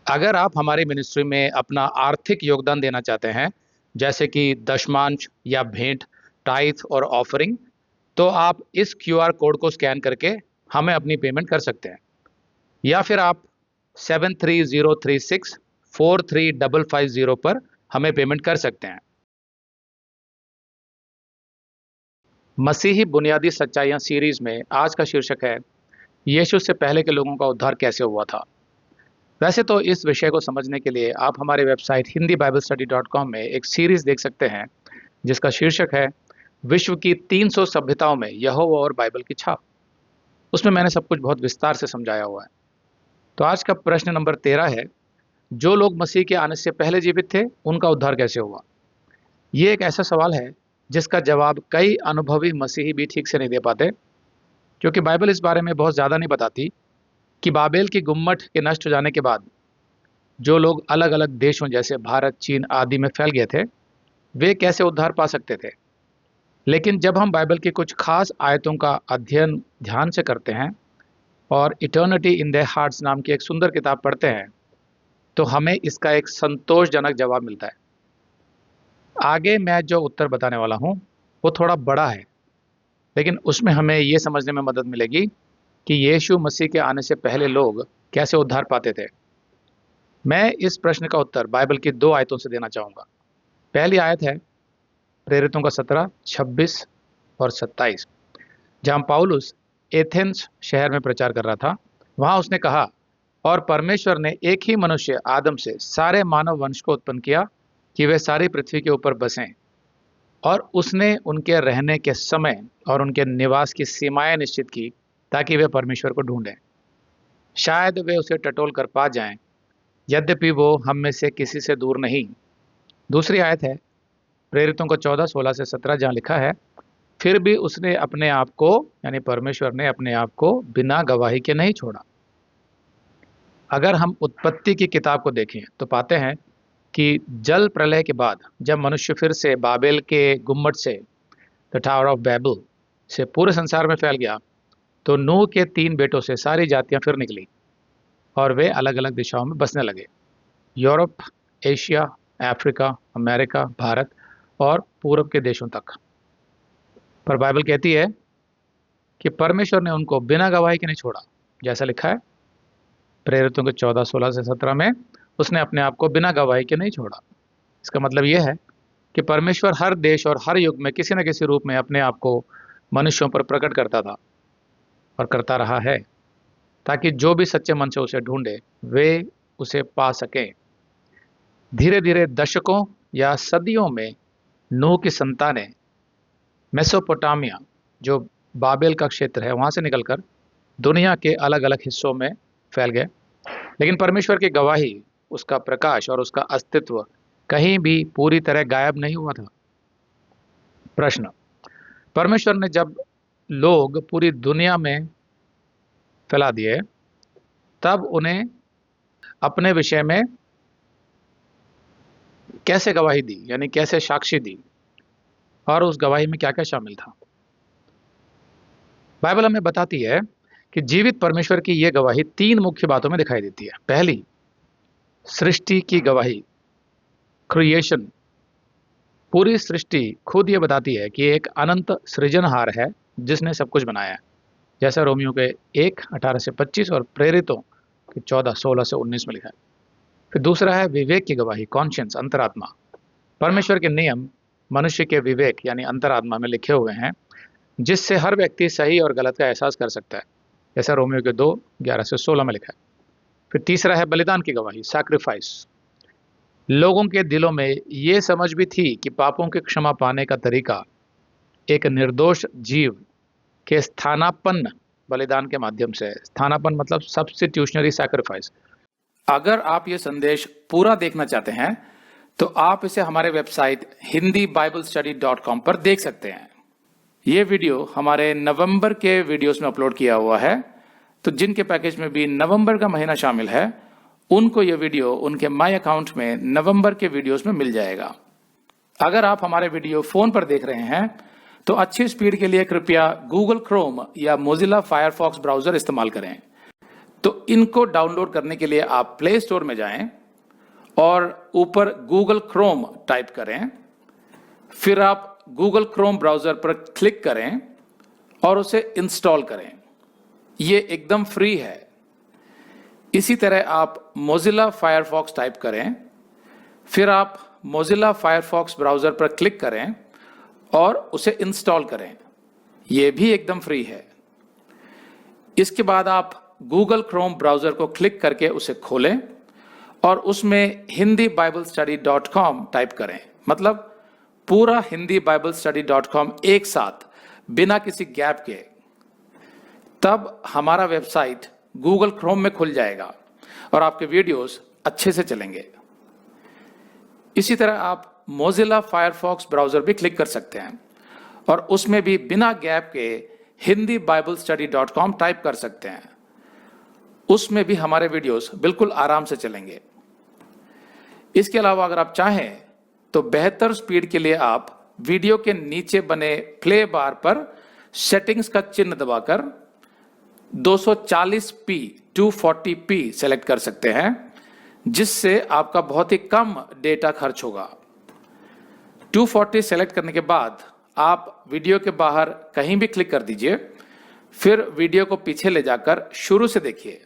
अगर आप हमारी मिनिस्ट्री में अपना आर्थिक योगदान देना चाहते हैं, जैसे कि दशमांश या भेंट, टाइथ और ऑफरिंग, तो आप इस क्यूआर कोड को स्कैन करके हमें अपनी पेमेंट कर सकते हैं। या फिर आप 7303643550 पर हमें पेमेंट कर सकते हैं। मसीही बुनियादी सच्चाइयाँ सीरीज में आज का शीर्षक है, यीशु से पहले के लोगों का उद्धार कैसे हुआ था। वैसे तो इस विषय को समझने के लिए आप हमारे वेबसाइट hindiBibleStudy.com में एक सीरीज देख सकते हैं जिसका शीर्षक है विश्व की 300 सभ्यताओं में यहोवा और बाइबल की छाप। उसमें मैंने सब कुछ बहुत विस्तार से समझाया हुआ है। तो आज का प्रश्न नंबर 13 है, जो लोग मसीह के आने से पहले जीवित थे उनका उद्धार कैसे हुआ। ये एक ऐसा सवाल है जिसका जवाब कई अनुभवी मसीही भी ठीक से नहीं दे पाते, क्योंकि बाइबल इस बारे में बहुत ज़्यादा नहीं बताती कि बाबेल की गुम्मट के नष्ट हो जाने के बाद जो लोग अलग अलग देशों जैसे भारत, चीन आदि में फैल गए थे, वे कैसे उद्धार पा सकते थे। लेकिन जब हम बाइबल की कुछ खास आयतों का अध्ययन ध्यान से करते हैं और इटर्निटी इन देयर हार्ट्स नाम की एक सुंदर किताब पढ़ते हैं, तो हमें इसका एक संतोषजनक जवाब मिलता है। आगे मैं जो उत्तर बताने वाला हूँ वो थोड़ा बड़ा है, लेकिन उसमें हमें ये समझने में मदद मिलेगी कि यीशु मसीह के आने से पहले लोग कैसे उद्धार पाते थे। मैं इस प्रश्न का उत्तर बाइबल की 2 आयतों से देना चाहूँगा। पहली आयत है प्रेरितों का 17, 26 और 27, जहाँ पौलुस एथेंस शहर में प्रचार कर रहा था। वहाँ उसने कहा, और परमेश्वर ने एक ही मनुष्य आदम से सारे मानव वंश को उत्पन्न किया कि वे सारी पृथ्वी के ऊपर बसें, और उसने उनके रहने के समय और उनके निवास की सीमाएं निश्चित की ताकि वे परमेश्वर को ढूंढें, शायद वे उसे टटोल कर पा जाएं, यद्यपि वो हम में से किसी से दूर नहीं। दूसरी आयत है प्रेरितों को 14, 16 से 17, जहाँ लिखा है, फिर भी उसने अपने आप को यानी परमेश्वर ने अपने आप को बिना गवाही के नहीं छोड़ा। अगर हम उत्पत्ति की किताब को देखें तो पाते हैं कि जल प्रलय के बाद जब मनुष्य फिर से बाबेल के गुम्मट से, द टावर ऑफ बैबल से पूरे संसार में फैल गया, तो नूह के 3 बेटों से सारी जातियां फिर निकली और वे अलग अलग दिशाओं में बसने लगे, Europe, Asia, Africa, America, Bharat और पूर्व के देशों तक। पर बाइबल कहती है कि परमेश्वर ने उनको बिना गवाही के नहीं छोड़ा। जैसा लिखा है प्रेरितों के 14, 16 से 17 में, उसने अपने आप को बिना गवाही के नहीं छोड़ा। इसका मतलब यह है कि परमेश्वर हर देश और हर युग में किसी न किसी रूप में अपने आप को मनुष्यों पर प्रकट करता था और करता रहा है, ताकि जो भी सच्चे मन से उसे ढूंढे वे उसे पा सकें। धीरे धीरे दशकों या सदियों में नूह की संतानें मेसोपोटामिया, जो बाबेल का क्षेत्र है, वहाँ से निकलकर दुनिया के अलग अलग हिस्सों में फैल गए। लेकिन परमेश्वर की गवाही, उसका प्रकाश और उसका अस्तित्व कहीं भी पूरी तरह गायब नहीं हुआ था। प्रश्न, परमेश्वर ने जब लोग पूरी दुनिया में फैला दिए, तब उन्हें अपने विषय में कैसे गवाही दी, यानी कैसे साक्षी दी, और उस गवाही में क्या क्या शामिल था। बाइबल हमें बताती है कि जीवित परमेश्वर की यह गवाही 3 मुख्य बातों में दिखाई देती है। पहली, सृष्टि की गवाही, क्रिएशन। पूरी सृष्टि खुद ये बताती है कि एक अनंत सृजनहार है जिसने सब कुछ बनाया है, जैसा रोमियो के 1, 18 से 25 और प्रेरितों के 14, 16 से 19 में लिखा है। फिर दूसरा है विवेक की गवाही, कॉन्शियंस, अंतरात्मा। परमेश्वर के नियम मनुष्य के विवेक यानी अंतरात्मा में लिखे हुए हैं, जिससे हर व्यक्ति सही और गलत का एहसास कर सकता है, जैसा रोमियो के 2, 11 से 16 में लिखा है। फिर तीसरा है बलिदान की गवाही, सैक्रिफाइस। लोगों के दिलों में ये समझ भी थी कि पापों की क्षमा पाने का तरीका एक निर्दोष जीव के स्थानापन्न बलिदान के माध्यम से। स्थानापन्न मतलब सब्स्टिट्यूशनरी सैक्रिफाइस। अगर आप ये संदेश पूरा देखना चाहते हैं तो आप इसे हमारे वेबसाइट hindiBibleStudy.com पर देख सकते हैं। ये वीडियो हमारे नवंबर के वीडियोस में अपलोड किया हुआ है, तो जिनके पैकेज में भी नवंबर का महीना शामिल है, उनको ये वीडियो उनके माई अकाउंट में नवंबर के वीडियोस में मिल जाएगा। अगर आप हमारे वीडियो फोन पर देख रहे हैं तो अच्छी स्पीड के लिए कृपया गूगल क्रोम या मोजिला फायरफॉक्स ब्राउजर इस्तेमाल करें। तो इनको डाउनलोड करने के लिए आप प्ले स्टोर में जाएं और ऊपर गूगल क्रोम टाइप करें, फिर आप गूगल क्रोम ब्राउजर पर क्लिक करें और उसे इंस्टॉल करें। ये एकदम फ्री है। इसी तरह आप मोजिला फायरफॉक्स टाइप करें, फिर आप मोजिला फायरफॉक्स ब्राउजर पर क्लिक करें और उसे इंस्टॉल करें। यह भी एकदम फ्री है। इसके बाद आप गूगल क्रोम ब्राउजर को क्लिक करके उसे खोलें और उसमें hindibiblstudy.com टाइप करें, मतलब पूरा hindibiblstudy.com एक साथ बिना किसी गैप के। तब हमारा वेबसाइट गूगल क्रोम में खुल जाएगा और आपके वीडियोस अच्छे से चलेंगे। इसी तरह आप मोजिला फायरफॉक्स ब्राउजर भी क्लिक कर सकते हैं और उसमें भी बिना गैप के hindibiblstudy.com टाइप कर सकते हैं। उसमें भी हमारे वीडियोस बिल्कुल आराम से चलेंगे। इसके अलावा अगर आप चाहें तो बेहतर स्पीड के लिए आप वीडियो के नीचे बने प्ले बार पर सेटिंग्स का चिन्ह दबाकर 240p 240p सेलेक्ट कर सकते हैं, जिससे आपका बहुत ही कम डेटा खर्च होगा। 240 सेलेक्ट करने के बाद आप वीडियो के बाहर कहीं भी क्लिक कर दीजिए, फिर वीडियो को पीछे ले जाकर शुरू से देखिए।